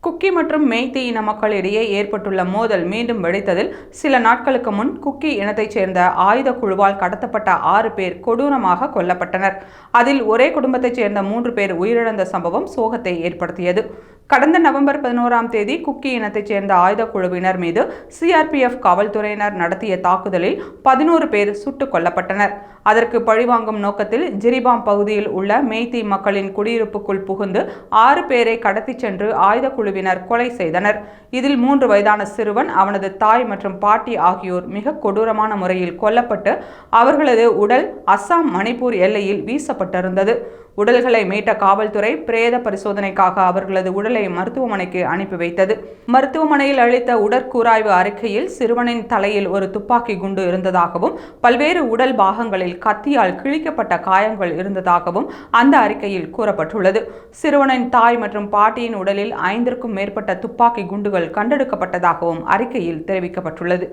Cookie மற்றும் மெய்தி இன மக்களிடையே ஏற்பட்டுள்ள மோதல் மீண்டும் வெடித்ததில் சில நாட்களுக்கு முன் குக்கி இனத்தைச் சேர்ந்த ஆயுத குழுவால் கடத்தப்பட்ட 6 பேர் கொடூரமாக கொல்லப்பட்டனர். அதில் ஒரே குடும்பத்தைச் சேர்ந்த 3 பேர் உயிரிழந்த சம்பவம் சோகத்தை ஏற்படுத்தியது. கடந்த நவம்பர் 11ஆம் தேதி குக்கி இனத்தைச் சேர்ந்த ஆயுத குழுவினர் மீது CRPF காவல்துறையினர் நடத்திய தாக்குதலில் 11 பேர் சுட்டுக் கொல்லப்பட்டனர். அதற்கு பழிவாங்கும் நோக்கத்தில் ஜிரிபாம் பகுதியில் உள்ள மெய்தி மக்களின் குடியிருப்புக்குள் புகுந்து 6 பேரை கடத்திச் சென்று ஆயுத குழுவினர் கொலை செய்தனர். இதில் 3 வயதான சிறுவன், அவனது தாய் மற்றும் பாட்டி ஆகியோர் மிக கொடூரமான முறையில் கொல்லப்பட்டு அவர்களது உடல் அஸ்ஸாம், மணிப்பூர் எல்லையில் வீசப்பட்டிருந்தது. உடல்களை மீட்ட காவல்துறை பிரேத பரிசோதனைக்காக அவர்களது உடலை மருத்துவமனைக்கு அனுப்பி வைத்தது. மருத்துவமனையில் அளித்த உடற்கூராய்வு அறிக்கையில் சிறுவனின் தலையில் ஒரு துப்பாக்கி குண்டு இருந்ததாகவும் பல்வேறு உடல் பாகங்களில் கத்தியால் கிழிக்கப்பட்ட காயங்கள் இருந்ததாகவும் அந்த அறிக்கையில் கூறப்பட்டுள்ளது. சிறுவனின் தாய் மற்றும் பாட்டியின் உடலில் 5க்கும் மேற்பட்ட துப்பாக்கி குண்டுகள் கண்டெடுக்கப்பட்டதாகவும் அறிக்கையில் தெரிவிக்கப்பட்டுள்ளது.